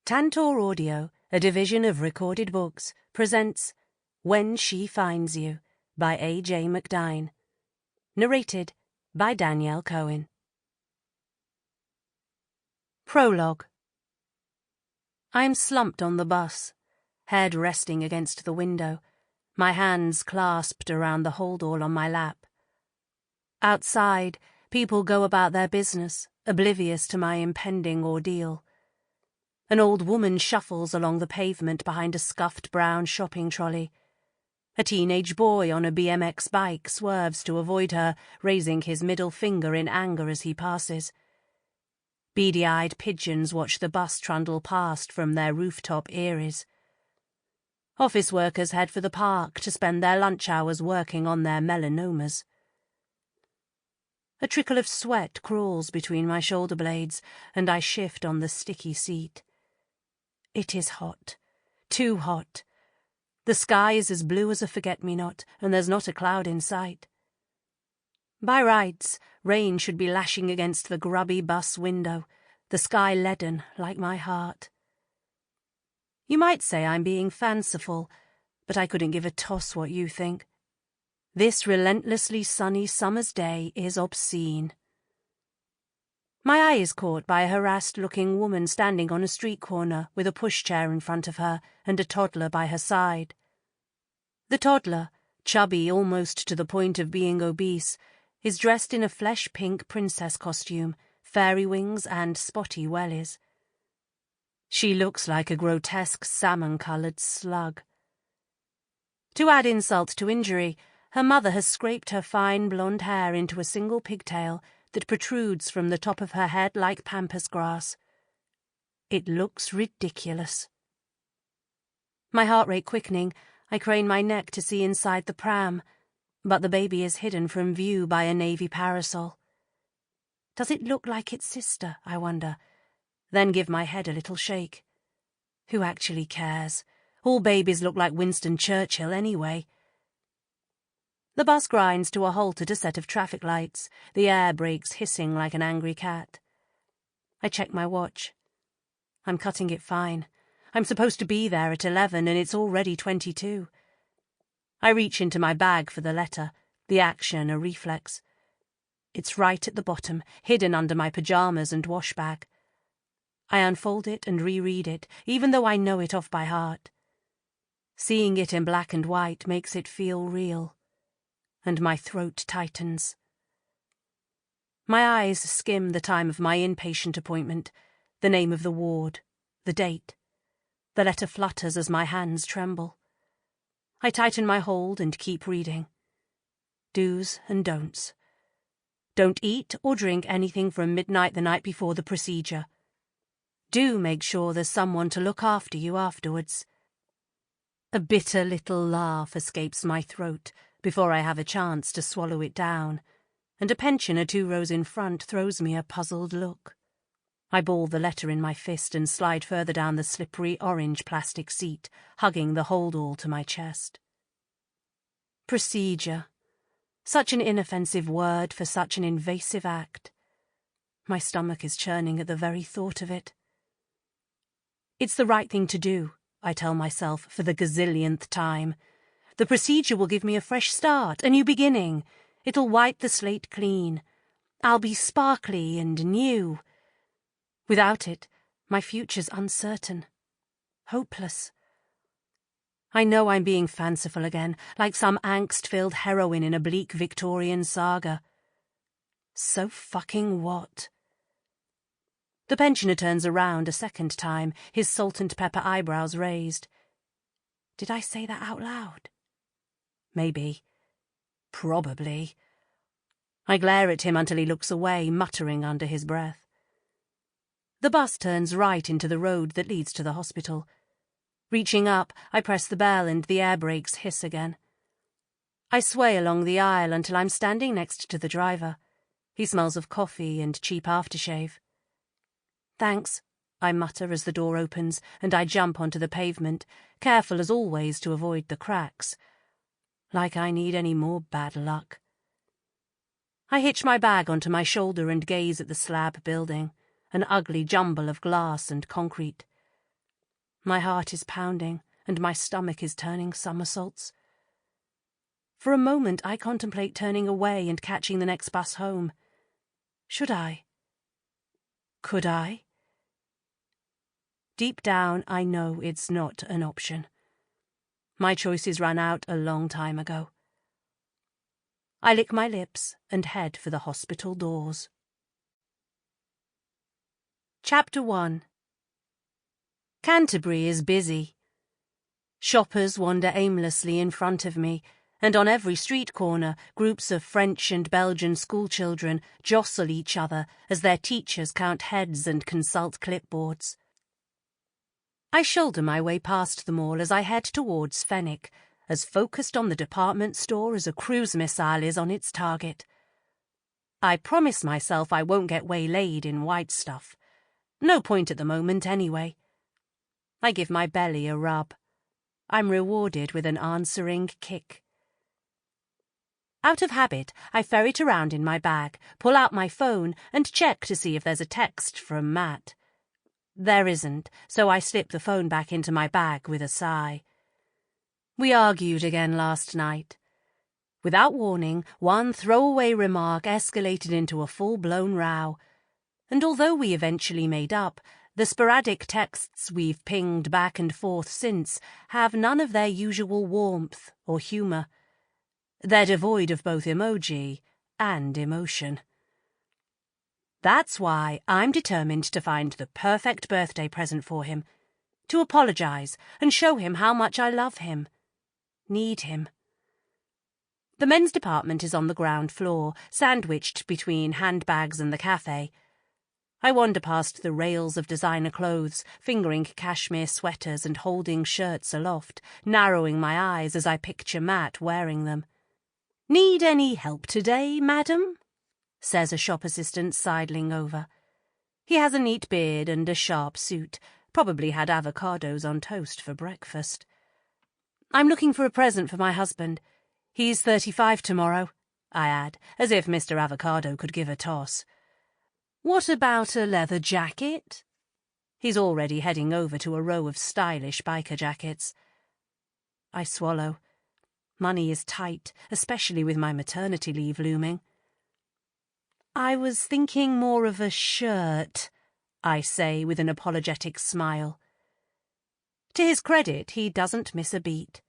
Tantor Audio, a division of Recorded Books, presents When She Finds You by J Mcdine. Narrated by Danielle Cohen. Prologue. I am slumped on the bus, head resting against the window, my hands clasped around the holdall on my lap. Outside, people go about their business, oblivious to my impending ordeal. An old woman shuffles along the pavement behind a scuffed brown shopping trolley. A teenage boy on a BMX bike swerves to avoid her, raising his middle finger in anger as he passes. Beady-eyed pigeons watch the bus trundle past from their rooftop eyries. Office workers head for the park to spend their lunch hours working on their melanomas. A trickle of sweat crawls between my shoulder blades, and I shift on the sticky seat. It is hot. Too hot. The sky is as blue as a forget-me-not, and there's not a cloud in sight. By rights, rain should be lashing against the grubby bus window, the sky leaden like my heart. You might say I'm being fanciful, but I couldn't give a toss what you think. This relentlessly sunny summer's day is obscene. My eye is caught by a harassed-looking woman standing on a street corner with a pushchair in front of her and a toddler by her side. The toddler, chubby almost to the point of being obese, is dressed in a flesh-pink princess costume, fairy wings and spotty wellies. She looks like a grotesque salmon-coloured slug. To add insult to injury, her mother has scraped her fine blonde hair into a single pigtail that protrudes from the top of her head like pampas grass. It looks ridiculous. My heart rate quickening, I crane my neck to see inside the pram, but the baby is hidden from view by a navy parasol. Does it look like its sister, I wonder, then give my head a little shake. Who actually cares? All babies look like Winston Churchill anyway. The bus grinds to a halt at a set of traffic lights, the air brakes hissing like an angry cat. I check my watch. I'm cutting it fine. I'm supposed to be there at 11 and it's already 22. I reach into my bag for the letter, the action a reflex. It's right at the bottom, hidden under my pyjamas and wash bag. I unfold it and reread it, even though I know it off by heart. Seeing it in black and white makes it feel real. And my throat tightens. My eyes skim the time of my inpatient appointment, the name of the ward, the date. The letter flutters as my hands tremble. I tighten my hold and keep reading. Do's and don'ts. Don't eat or drink anything from midnight the night before the procedure. Do make sure there's someone to look after you afterwards. A bitter little laugh escapes my throat before I have a chance to swallow it down, and a pensioner 2 rows in front throws me a puzzled look. I ball the letter in my fist and slide further down the slippery orange plastic seat, hugging the holdall to my chest. Procedure. Such an inoffensive word for such an invasive act. My stomach is churning at the very thought of it. It's the right thing to do, I tell myself for the gazillionth time. The procedure will give me a fresh start, a new beginning. It'll wipe the slate clean. I'll be sparkly and new. Without it, my future's uncertain. Hopeless. I know I'm being fanciful again, like some angst-filled heroine in a bleak Victorian saga. So fucking what? The pensioner turns around a second time, his salt and pepper eyebrows raised. Did I say that out loud? Maybe. Probably. I glare at him until he looks away, muttering under his breath. The bus turns right into the road that leads to the hospital. Reaching up, I press the bell and the air brakes hiss again. I sway along the aisle until I'm standing next to the driver. He smells of coffee and cheap aftershave. Thanks, I mutter as the door opens, and I jump onto the pavement, careful as always to avoid the cracks. Like I need any more bad luck. I hitch my bag onto my shoulder and gaze at the slab building, an ugly jumble of glass and concrete. My heart is pounding, and my stomach is turning somersaults. For a moment I contemplate turning away and catching the next bus home. Should I? Could I? Deep down, I know it's not an option. My choices ran out a long time ago. I lick my lips and head for the hospital doors. Chapter 1. Canterbury is busy. Shoppers wander aimlessly in front of me, and on every street corner, groups of French and Belgian schoolchildren jostle each other as their teachers count heads and consult clipboards. I shoulder my way past them all as I head towards Fenwick, as focused on the department store as a cruise missile is on its target. I promise myself I won't get waylaid in white stuff. No point at the moment, anyway. I give my belly a rub. I'm rewarded with an answering kick. Out of habit, I ferret around in my bag, pull out my phone, and check to see if there's a text from Matt. There isn't, so I slip the phone back into my bag with a sigh. We argued again last night. Without warning, one throwaway remark escalated into a full-blown row, and although we eventually made up, the sporadic texts we've pinged back and forth since have none of their usual warmth or humour. They're devoid of both emoji and emotion. That's why I'm determined to find the perfect birthday present for him, to apologise and show him how much I love him, need him. The men's department is on the ground floor, sandwiched between handbags and the cafe. I wander past the rails of designer clothes, fingering cashmere sweaters and holding shirts aloft, narrowing my eyes as I picture Matt wearing them. "Need any help today, madam?" says a shop assistant sidling over. He has a neat beard and a sharp suit, probably had avocados on toast for breakfast. "I'm looking for a present for my husband. He's 35 tomorrow," I add, as if Mr. Avocado could give a toss. "What about a leather jacket?" He's already heading over to a row of stylish biker jackets. I swallow. Money is tight, especially with my maternity leave looming. "I was thinking more of a shirt," I say with an apologetic smile. To his credit, he doesn't miss a beat.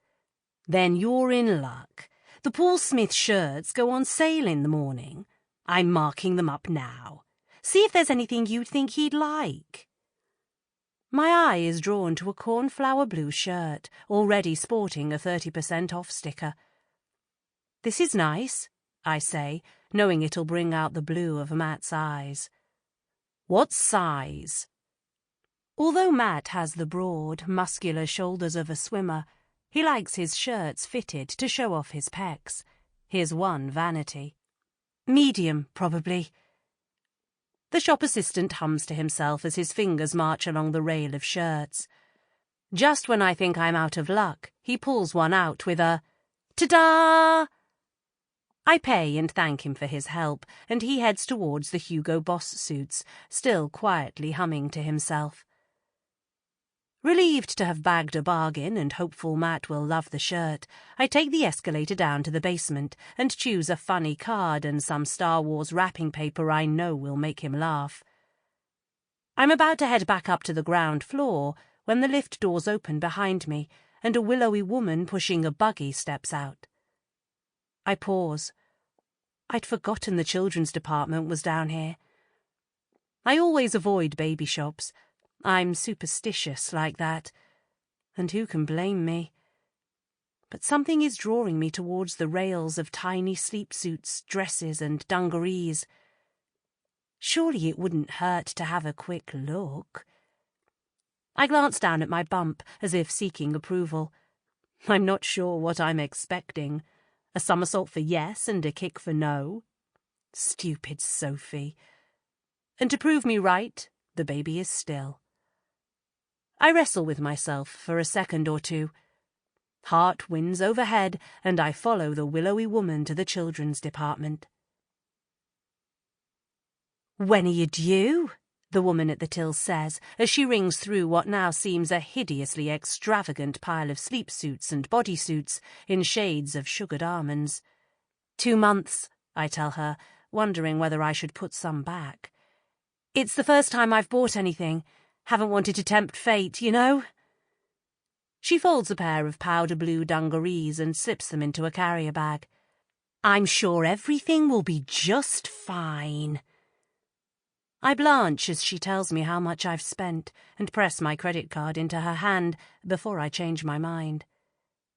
"Then you're in luck. The Paul Smith shirts go on sale in the morning. I'm marking them up now. See if there's anything you'd think he'd like." My eye is drawn to a cornflower blue shirt, already sporting a 30% off sticker. "This is nice," I say, knowing it'll bring out the blue of Matt's eyes. "What size?" Although Matt has the broad, muscular shoulders of a swimmer, he likes his shirts fitted to show off his pecs, his one vanity. "Medium, probably." The shop assistant hums to himself as his fingers march along the rail of shirts. Just when I think I'm out of luck, he pulls one out with a "Ta-da!" I pay and thank him for his help, and he heads towards the Hugo Boss suits, still quietly humming to himself. Relieved to have bagged a bargain and hopeful Matt will love the shirt, I take the escalator down to the basement and choose a funny card and some Star Wars wrapping paper I know will make him laugh. I'm about to head back up to the ground floor when the lift doors open behind me and a willowy woman pushing a buggy steps out. I pause. I'd forgotten the children's department was down here. I always avoid baby shops. I'm superstitious like that, and who can blame me? But something is drawing me towards the rails of tiny sleepsuits, dresses, and dungarees. Surely it wouldn't hurt to have a quick look. I glance down at my bump, as if seeking approval. I'm not sure what I'm expecting. A somersault for yes and a kick for no? Stupid Sophie. And to prove me right, the baby is still. I wrestle with myself for a second or two. Heart wins overhead, and I follow the willowy woman to the children's department. "When are you due?" the woman at the till says as she rings through what now seems a hideously extravagant pile of sleep suits and bodysuits in shades of sugared almonds. 2 months, I tell her, wondering whether I should put some back. It's the first time I've bought anything. Haven't wanted to tempt fate, you know? She folds a pair of powder blue dungarees and slips them into a carrier bag. I'm sure everything will be just fine. I blanch as she tells me how much I've spent and press my credit card into her hand before I change my mind.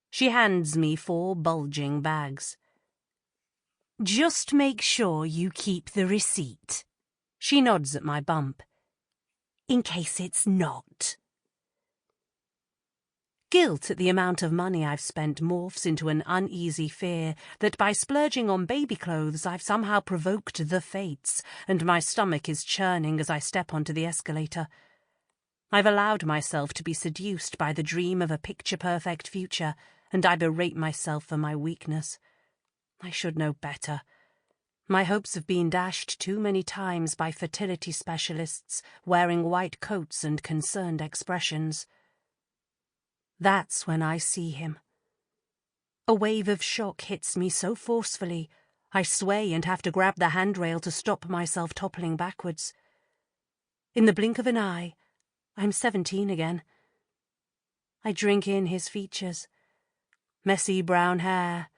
She hands me 4 bulging bags. Just make sure you keep the receipt. She nods at my bump. In case it's not. Guilt at the amount of money I've spent morphs into an uneasy fear that by splurging on baby clothes I've somehow provoked the fates, and my stomach is churning as I step onto the escalator. I've allowed myself to be seduced by the dream of a picture-perfect future, and I berate myself for my weakness. I should know better. My hopes have been dashed too many times by fertility specialists wearing white coats and concerned expressions. That's when I see him. A wave of shock hits me so forcefully, I sway and have to grab the handrail to stop myself toppling backwards. In the blink of an eye, I'm 17 again. I drink in his features. Messy brown hair,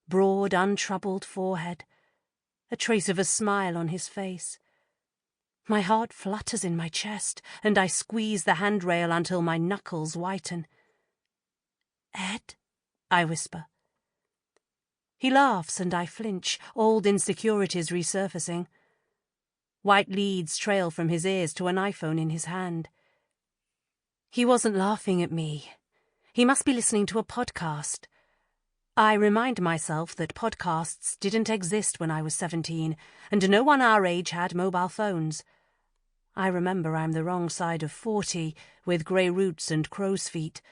broad, untroubled forehead, a trace of a smile on his face. My heart flutters in my chest, and I squeeze the handrail until my knuckles whiten. Ed, I whisper. He laughs and I flinch, old insecurities resurfacing. White leads trail from his ears to an iPhone in his hand. He wasn't laughing at me. He must be listening to a podcast. I remind myself that podcasts didn't exist when I was 17, and no one our age had mobile phones. I remember I'm the wrong side of 40, with grey roots and crow's feet,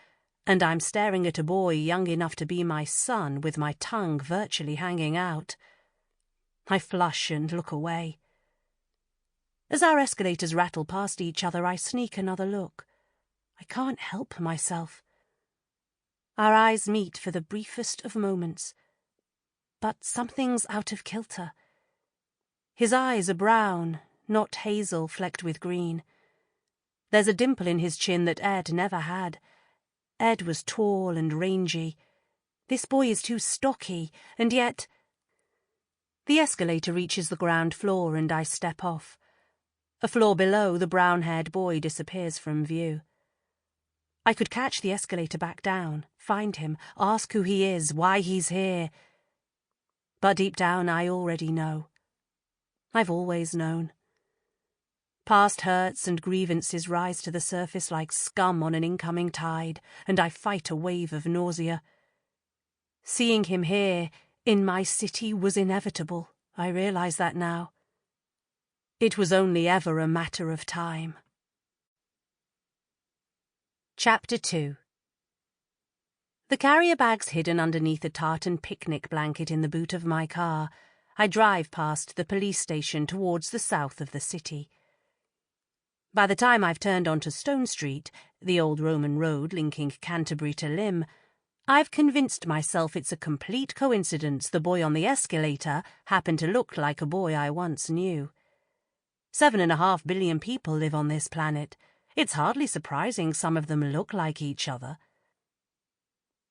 and I'm staring at a boy young enough to be my son with my tongue virtually hanging out. I flush and look away. As our escalators rattle past each other, I sneak another look. I can't help myself. Our eyes meet for the briefest of moments. But something's out of kilter. His eyes are brown, not hazel flecked with green. There's a dimple in his chin that Ed never had. Ed was tall and rangy. This boy is too stocky, and yet... The escalator reaches the ground floor and I step off. A floor below, the brown-haired boy disappears from view. I could catch the escalator back down, find him, ask who he is, why he's here. But deep down I already know. I've always known. Past hurts and grievances rise to the surface like scum on an incoming tide, and I fight a wave of nausea. Seeing him here, in my city, was inevitable. I realise that now. It was only ever a matter of time. Chapter 2. The carrier bag's hidden underneath a tartan picnic blanket in the boot of my car. I drive past the police station towards the south of the city. By the time I've turned onto Stone Street, the old Roman road linking Canterbury to Lymm, I've convinced myself it's a complete coincidence the boy on the escalator happened to look like a boy I once knew. 7.5 billion people live on this planet. It's hardly surprising some of them look like each other.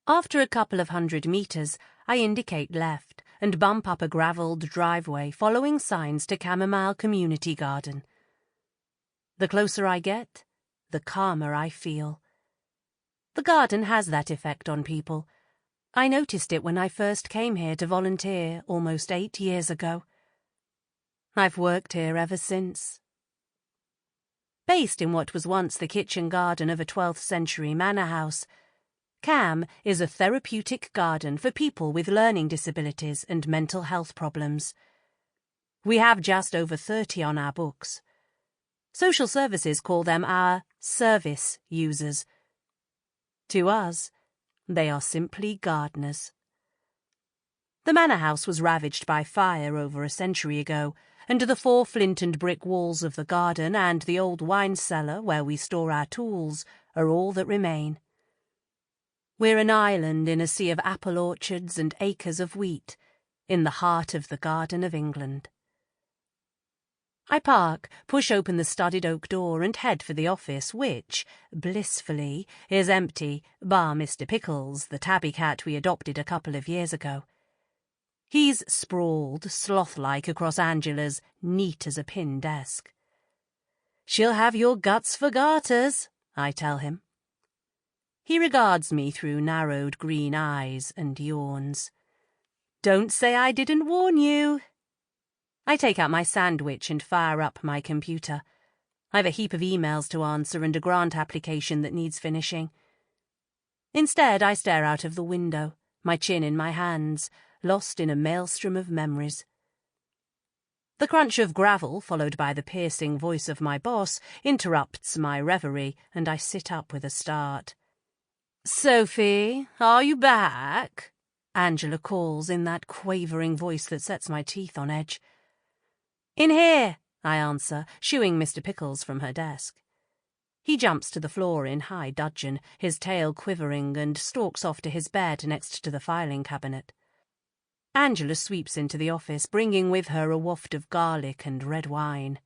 After a couple of 100 metres, I indicate left and bump up a gravelled driveway following signs to Chamomile Community Garden. The closer I get, the calmer I feel. The garden has that effect on people. I noticed it when I first came here to volunteer almost 8 years ago. I've worked here ever since. Based in what was once the kitchen garden of a 12th century manor house, CAM is a therapeutic garden for people with learning disabilities and mental health problems. We have just over 30 on our books. Social services call them our service users. To us, they are simply gardeners. The manor house was ravaged by fire over a century ago, and the 4 flint and brick walls of the garden and the old wine cellar where we store our tools are all that remain. We're an island in a sea of apple orchards and acres of wheat, in the heart of the Garden of England. I park, push open the studded oak door and head for the office, which, blissfully, is empty, bar Mr. Pickles, the tabby cat we adopted a couple of years ago. He's sprawled, sloth-like, across Angela's neat-as-a-pin desk. "She'll have your guts for garters," I tell him. He regards me through narrowed green eyes and yawns. "Don't say I didn't warn you." I take out my sandwich and fire up my computer. I've a heap of emails to answer and a grant application that needs finishing. Instead, I stare out of the window, my chin in my hands, lost in a maelstrom of memories. The crunch of gravel, followed by the piercing voice of my boss, interrupts my reverie, and I sit up with a start. "Sophie, are you back?" Angela calls in that quavering voice that sets my teeth on edge. "In here," I answer, shooing Mr. Pickles from her desk. He jumps to the floor in high dudgeon, his tail quivering, and stalks off to his bed next to the filing cabinet. Angela sweeps into the office, bringing with her a waft of garlic and red wine.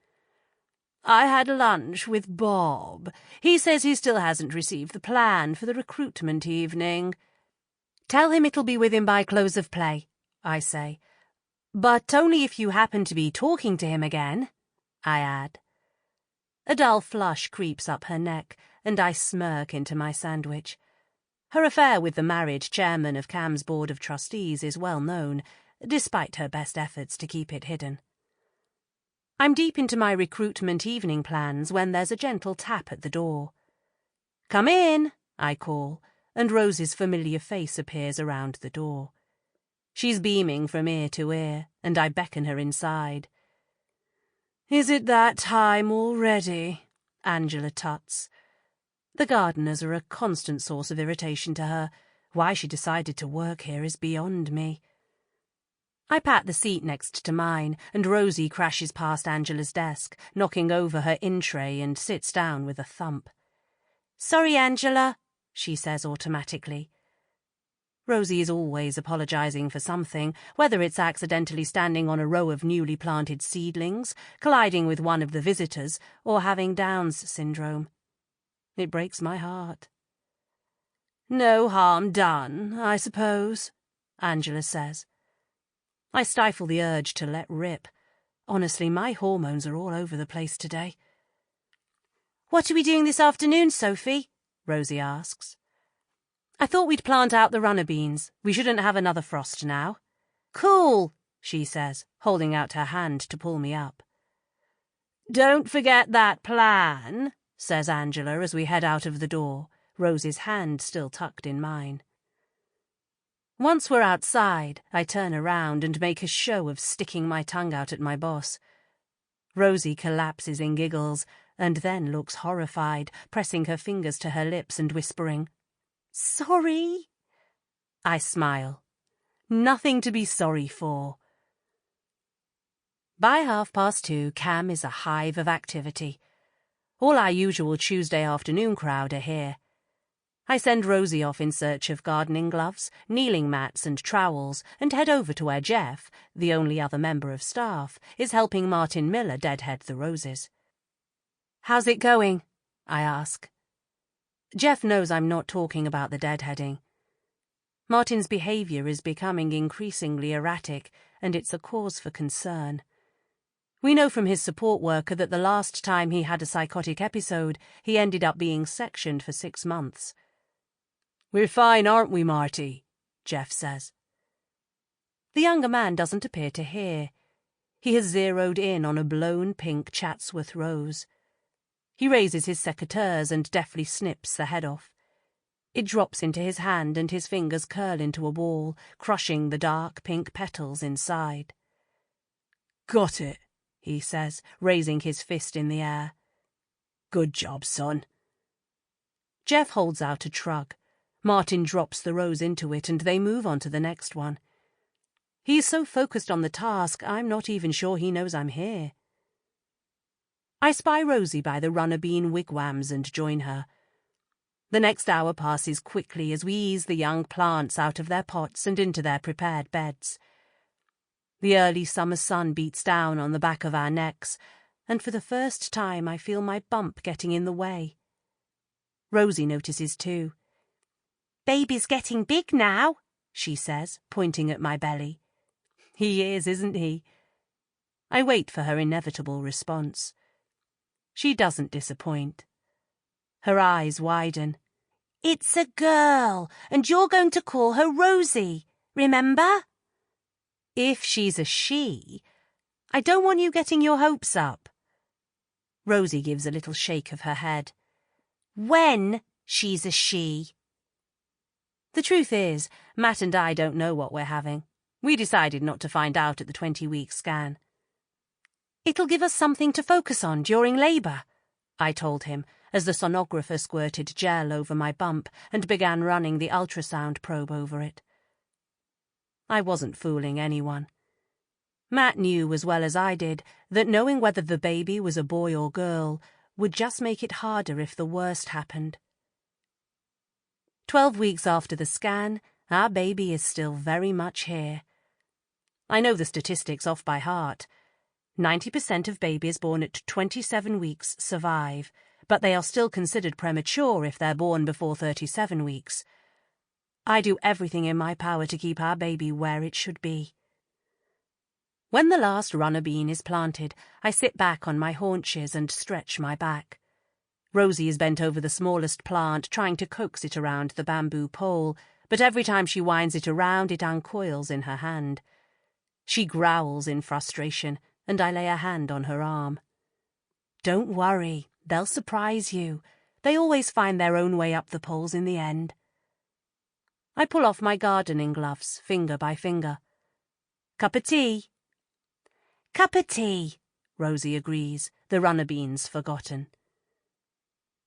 "I had lunch with Bob. He says he still hasn't received the plan for the recruitment evening." "Tell him it'll be with him by close of play," I say. "But only if you happen to be talking to him again," I add. A dull flush creeps up her neck, and I smirk into my sandwich. Her affair with the married chairman of Cam's Board of Trustees is well known, despite her best efforts to keep it hidden. I'm deep into my recruitment evening plans when there's a gentle tap at the door. "Come in," I call, and Rose's familiar face appears around the door. She's beaming from ear to ear, and I beckon her inside. "Is it that time already?" Angela tuts. The gardeners are a constant source of irritation to her. Why she decided to work here is beyond me. I pat the seat next to mine, and Rosie crashes past Angela's desk, knocking over her in-tray, and sits down with a thump. "Sorry, Angela," she says automatically. Rosie is always apologising for something, whether it's accidentally standing on a row of newly planted seedlings, colliding with one of the visitors, or having Down's syndrome. It breaks my heart. "No harm done, I suppose," Angela says. I stifle the urge to let rip. Honestly, my hormones are all over the place today. "What are we doing this afternoon, Sophie?" Rosie asks. "I thought we'd plant out the runner beans. We shouldn't have another frost now." "Cool," she says, holding out her hand to pull me up. "Don't forget that plan," says Angela as we head out of the door, Rosie's hand still tucked in mine. Once we're outside, I turn around and make a show of sticking my tongue out at my boss. Rosie collapses in giggles, and then looks horrified, pressing her fingers to her lips and whispering, "Sorry." I smile. Nothing to be sorry for. By 2:30, Cam is a hive of activity. All our usual Tuesday afternoon crowd are here. I send Rosie off in search of gardening gloves, kneeling mats and trowels, and head over to where Jeff, the only other member of staff, is helping Martin Miller deadhead the roses. "How's it going?" I ask. Jeff knows I'm not talking about the deadheading. Martin's behaviour is becoming increasingly erratic, and it's a cause for concern. We know from his support worker that the last time he had a psychotic episode, he ended up being sectioned for 6 months. "We're fine, aren't we, Marty?" Jeff says. The younger man doesn't appear to hear. He has zeroed in on a blown pink Chatsworth rose. He raises his secateurs and deftly snips the head off. It drops into his hand and his fingers curl into a ball, crushing the dark pink petals inside. "Got it," he says, raising his fist in the air. "Good job, son." Jeff holds out a trug. Martin drops the rose into it and they move on to the next one. He's so focused on the task, I'm not even sure he knows I'm here. I spy Rosie by the runner bean wigwams and join her. The next hour passes quickly as we ease the young plants out of their pots and into their prepared beds. The early summer sun beats down on the back of our necks, and for the first time I feel my bump getting in the way. Rosie notices too. "Baby's getting big now," she says, pointing at my belly. He is, isn't he? I wait for her inevitable response. She doesn't disappoint. Her eyes widen. "It's a girl, and you're going to call her Rosie, remember?" If she's a she, I don't want you getting your hopes up. Rosie gives a little shake of her head. "When she's a she." The truth is, Matt and I don't know what we're having. We decided not to find out at the 20-week scan. "It'll give us something to focus on during labour," I told him, as the sonographer squirted gel over my bump and began running the ultrasound probe over it. I wasn't fooling anyone. Matt knew as well as I did that knowing whether the baby was a boy or girl would just make it harder if the worst happened. 12 weeks after the scan, our baby is still very much here. I know the statistics off by heart. 90% of babies born at 27 weeks survive, but they are still considered premature if they're born before 37 weeks. I do everything in my power to keep our baby where it should be. When the last runner bean is planted, I sit back on my haunches and stretch my back. Rosie is bent over the smallest plant, trying to coax it around the bamboo pole, but every time she winds it around, it uncoils in her hand. She growls in frustration, and I lay a hand on her arm. "Don't worry, they'll surprise you. They always find their own way up the poles in the end." I pull off my gardening gloves, finger by finger. "Cup of tea?" "Cup of tea," Rosie agrees, the runner beans forgotten.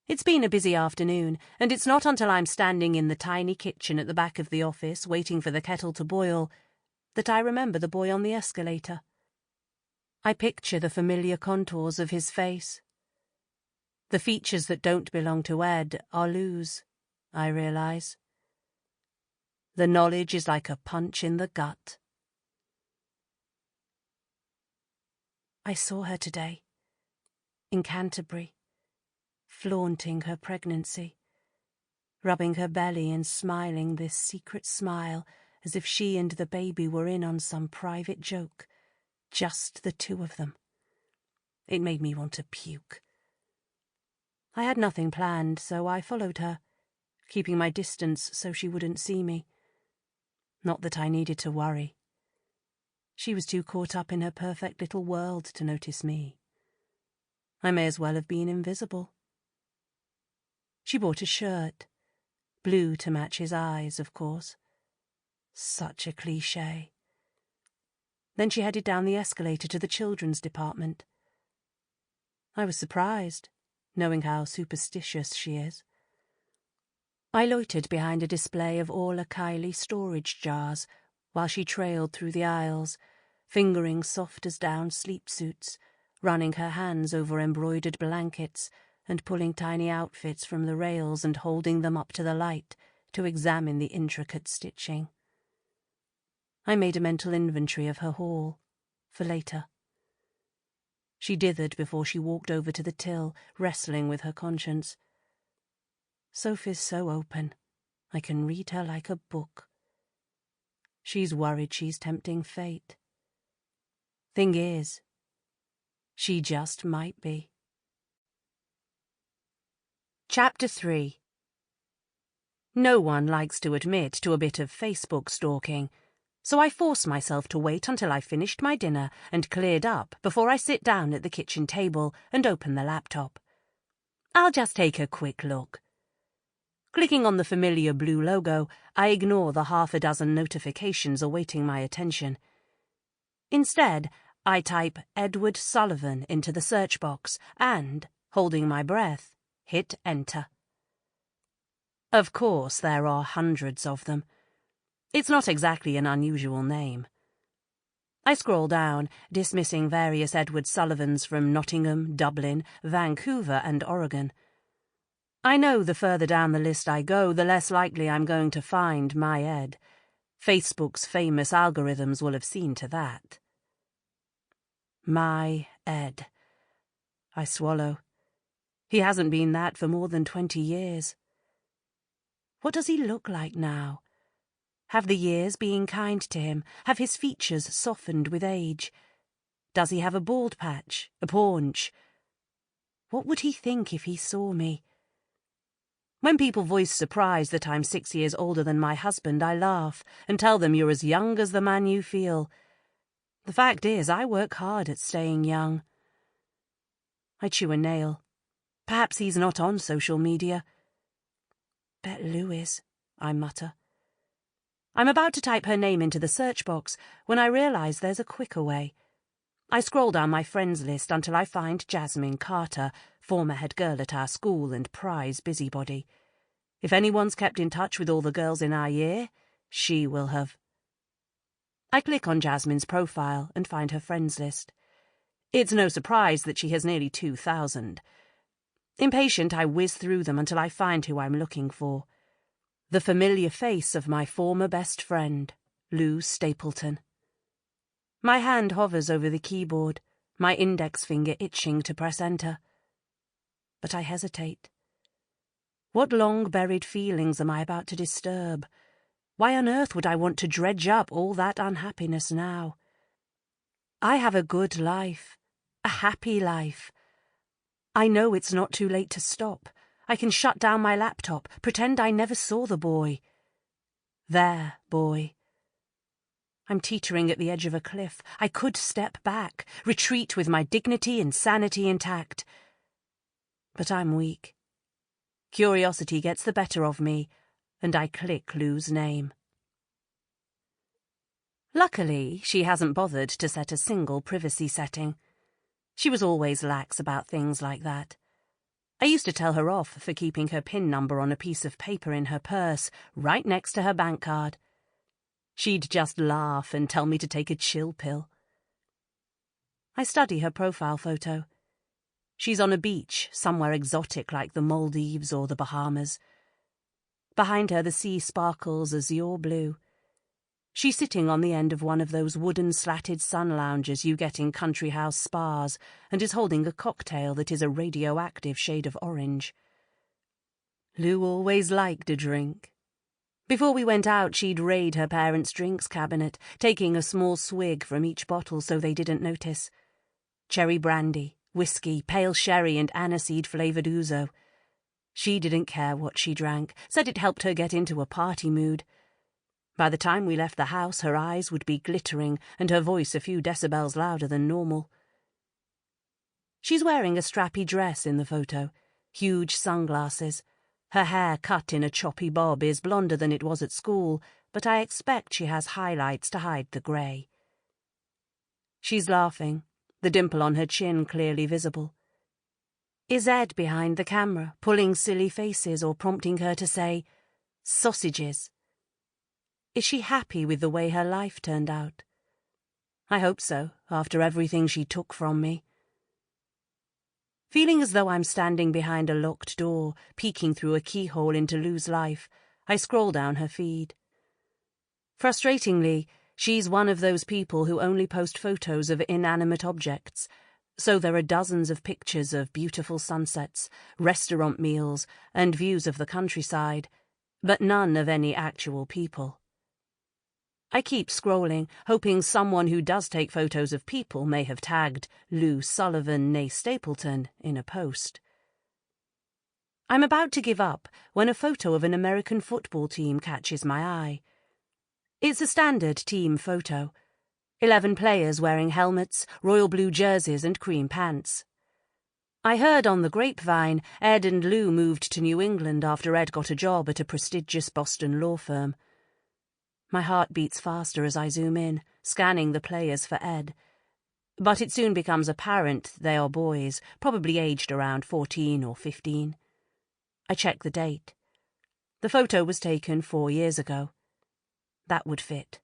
It's been a busy afternoon, and it's not until I'm standing in the tiny kitchen at the back of the office waiting for the kettle to boil that I remember the boy on the escalator. I picture the familiar contours of his face. The features that don't belong to Ed are Lou's, I realise. The knowledge is like a punch in the gut. I saw her today, in Canterbury, flaunting her pregnancy, rubbing her belly and smiling this secret smile as if she and the baby were in on some private joke, just the two of them. It made me want to puke. I had nothing planned, so I followed her, keeping my distance so she wouldn't see me. Not that I needed to worry. She was too caught up in her perfect little world to notice me. I may as well have been invisible. She bought a shirt, blue to match his eyes, of course. Such a cliché. Then she headed down the escalator to the children's department. I was surprised, knowing how superstitious she is. I loitered behind a display of Orla Kiley storage jars while she trailed through the aisles, fingering soft-as-down sleep suits, running her hands over embroidered blankets and pulling tiny outfits from the rails and holding them up to the light to examine the intricate stitching. I made a mental inventory of her haul, for later. She dithered before she walked over to the till, wrestling with her conscience. Sophie's so open, I can read her like a book. She's worried she's tempting fate. Thing is, she just might be. Chapter 3. No one likes to admit to a bit of Facebook stalking, so I force myself to wait until I finished my dinner and cleared up before I sit down at the kitchen table and open the laptop. I'll just take a quick look. Clicking on the familiar blue logo, I ignore the half a dozen notifications awaiting my attention. Instead, I type Edward Sullivan into the search box and, holding my breath, hit enter. Of course, there are hundreds of them. It's not exactly an unusual name. I scroll down, dismissing various Edward Sullivans from Nottingham, Dublin, Vancouver and Oregon. I know the further down the list I go, the less likely I'm going to find my Ed. Facebook's famous algorithms will have seen to that. My Ed. I swallow. He hasn't been that for more than 20 years. What does he look like now? Have the years been kind to him? Have his features softened with age? Does he have a bald patch, a paunch? What would he think if he saw me? When people voice surprise that I'm 6 years older than my husband, I laugh and tell them you're as young as the man you feel. The fact is, I work hard at staying young. I chew a nail. Perhaps he's not on social media. Bet Lou is, I mutter. I'm about to type her name into the search box when I realise there's a quicker way. I scroll down my friends list until I find Jasmine Carter, former head girl at our school and prize busybody. If anyone's kept in touch with all the girls in our year, she will have. I click on Jasmine's profile and find her friends list. It's no surprise that she has nearly 2,000. Impatient, I whiz through them until I find who I'm looking for. The familiar face of my former best friend, Lou Stapleton. My hand hovers over the keyboard, my index finger itching to press enter. But I hesitate. What long-buried feelings am I about to disturb? Why on earth would I want to dredge up all that unhappiness now? I have a good life, a happy life. I know it's not too late to stop. I can shut down my laptop, pretend I never saw the boy. There, boy. I'm teetering at the edge of a cliff. I could step back, retreat with my dignity and sanity intact. But I'm weak. Curiosity gets the better of me, and I click Lou's name. Luckily, she hasn't bothered to set a single privacy setting. She was always lax about things like that. I used to tell her off for keeping her PIN number on a piece of paper in her purse, right next to her bank card. She'd just laugh and tell me to take a chill pill. I study her profile photo. She's on a beach, somewhere exotic like the Maldives or the Bahamas. Behind her the sea sparkles azure blue. She's sitting on the end of one of those wooden slatted sun lounges you get in country house spas and is holding a cocktail that is a radioactive shade of orange. Lou always liked a drink. Before we went out, she'd raid her parents' drinks cabinet, taking a small swig from each bottle so they didn't notice. Cherry brandy, whiskey, pale sherry and aniseed-flavoured ouzo. She didn't care what she drank, said it helped her get into a party mood. By the time we left the house, her eyes would be glittering and her voice a few decibels louder than normal. She's wearing a strappy dress in the photo, huge sunglasses. Her hair, cut in a choppy bob, is blonder than it was at school, but I expect she has highlights to hide the grey. She's laughing, the dimple on her chin clearly visible. Is Ed behind the camera, pulling silly faces or prompting her to say, "sausages"? Is she happy with the way her life turned out? I hope so, after everything she took from me. Feeling as though I'm standing behind a locked door, peeking through a keyhole into Lou's life, I scroll down her feed. Frustratingly, she's one of those people who only post photos of inanimate objects, so there are dozens of pictures of beautiful sunsets, restaurant meals, and views of the countryside, but none of any actual people. I keep scrolling, hoping someone who does take photos of people may have tagged Lou Sullivan née Stapleton in a post. I'm about to give up when a photo of an American football team catches my eye. It's a standard team photo. 11 players wearing helmets, royal blue jerseys and cream pants. I heard on the grapevine Ed and Lou moved to New England after Ed got a job at a prestigious Boston law firm. My heart beats faster as I zoom in, scanning the players for Ed. But it soon becomes apparent they are boys, probably aged around 14 or 15. I check the date. The photo was taken 4 years ago. That would fit.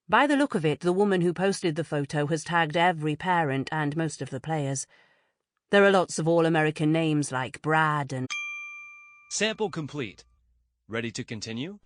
By the look of it, the woman who posted the photo has tagged every parent and most of the players. There are lots of all-American names like Brad and... Sample complete. Ready to continue?